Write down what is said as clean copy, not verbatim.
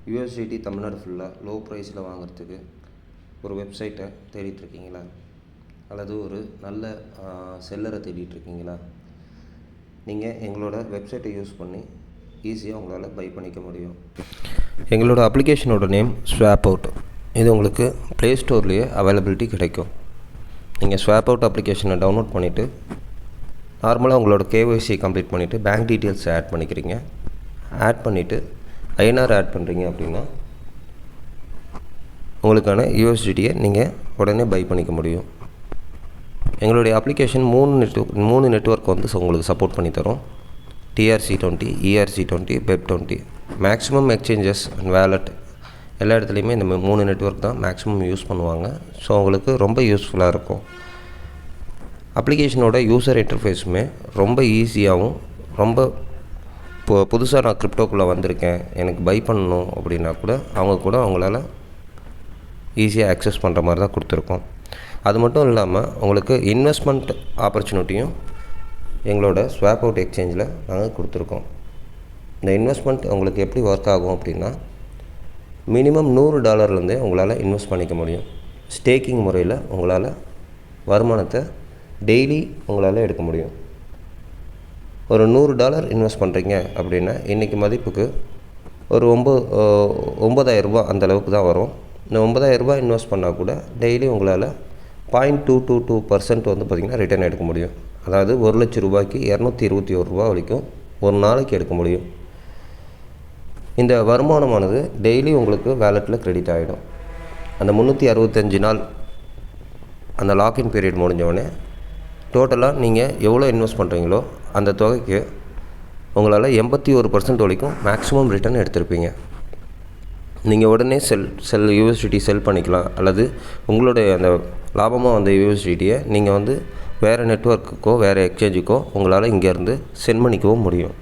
USDT Tamil Nadu ஃபுல்லாக low ப்ரைஸில் வாங்குறதுக்கு ஒரு வெப்சைட்டை தேடிட்டுருக்கீங்களா? அல்லது ஒரு நல்ல செல்லரை தேடிட்டுருக்கீங்களா? நீங்கள் எங்களோட வெப்சைட்டை யூஸ் பண்ணி ஈஸியாக உங்களால் பை பண்ணிக்க முடியும். எங்களோட அப்ளிகேஷனோட நேம் ஸ்வாப் அவுட். இது உங்களுக்கு ப்ளே ஸ்டோர்லேயே அவைலபிலிட்டி கிடைக்கும். நீங்கள் ஸ்வாப் அவுட் அப்ளிகேஷனை டவுன்லோட் பண்ணிவிட்டு நார்மலாக உங்களோட கேஒய்சி கம்ப்ளீட் பண்ணிவிட்டு பேங்க் டீட்டெயில்ஸை ஆட் பண்ணிக்கிறீங்க. ஆட் பண்ணிவிட்டு ஐஎன்ஆர் ஆட் பண்ணுறீங்க அப்படின்னா உங்களுக்கான யூஎஸ்டிடியை நீங்கள் உடனே பை பண்ணிக்க முடியும். எங்களுடைய அப்ளிகேஷன் மூணு நெட்வொர்க் வந்து உங்களுக்கு சப்போர்ட் பண்ணி தரும். TRC20, ERC20, BEP20. Maximum exchanges and wallet எல்லா இடத்துலையுமே இந்த 3 நெட்வொர்க் தான் மேக்ஸிமம் யூஸ் பண்ணுவாங்க. ஸோ உங்களுக்கு ரொம்ப யூஸ்ஃபுல்லாக இருக்கும். அப்ளிகேஷனோட யூசர் இன்டர்ஃபேஸுமே ரொம்ப ஈஸியாகவும் ரொம்ப புதுசாக நான் கிரிப்டோக்குள்ளே வந்திருக்கேன், எனக்கு பை பண்ணணும் அப்படின்னா கூட அவங்களால ஈஸியாக ஆக்சஸ் பண்ணுற மாதிரி தான் கொடுத்துருக்கோம். அது மட்டும் இல்லாமல் உங்களுக்கு இன்வெஸ்ட்மெண்ட் ஆப்பர்ச்சுனிட்டியும் எங்களோட ஸ்வாப் அவுட் எக்ஸ்சேஞ்சில் நாங்கள் கொடுத்துருக்கோம். இந்த இன்வெஸ்ட்மெண்ட் உங்களுக்கு எப்படி ஒர்க் ஆகும் அப்படின்னா, மினிமம் $100 உங்களால் இன்வெஸ்ட் பண்ணிக்க முடியும். ஸ்டேக்கிங் முறையில் உங்களால் வருமானத்தை டெய்லி உங்களால் எடுக்க முடியும். ஒரு $100 இன்வெஸ்ட் பண்ணுறீங்க அப்படின்னா இன்றைக்கி மதிப்புக்கு ஒரு 9,000 அந்த அளவுக்கு தான் வரும். இந்த 9,000 இன்வெஸ்ட் பண்ணால் கூட டெய்லி உங்களால் 0.222% வந்து பார்த்திங்கன்னா ரிட்டர்ன் எடுக்க முடியும். அதாவது ₹1,00,000 $221 வரைக்கும் ஒரு நாளைக்கு எடுக்க முடியும். இந்த வருமானமானது டெய்லி உங்களுக்கு வேலெட்டில் கிரெடிட் ஆகிடும். அந்த 365 நாள் அந்த லாக்இன் பீரியட் முடிஞ்சவொடனே டோட்டலாக நீங்கள் எவ்வளோ இன்வெஸ்ட் பண்ணுறீங்களோ அந்த தொகைக்கு உங்களால் 81% வரைக்கும் மேக்ஸிமம் ரிட்டர்ன் எடுத்திருப்பீங்க. நீங்கள் உடனே யூஎஸ்டிடி செல் பண்ணிக்கலாம். அல்லது உங்களுடைய அந்த லாபமாக வந்த யூஎஸ்டிடியை நீங்கள் வந்து வேறு நெட்வொர்க்குக்கோ வேறு எக்ஸ்சேஞ்சுக்கோ உங்களால் இங்கேருந்து சென்ட் பண்ணிக்கவும் முடியும்.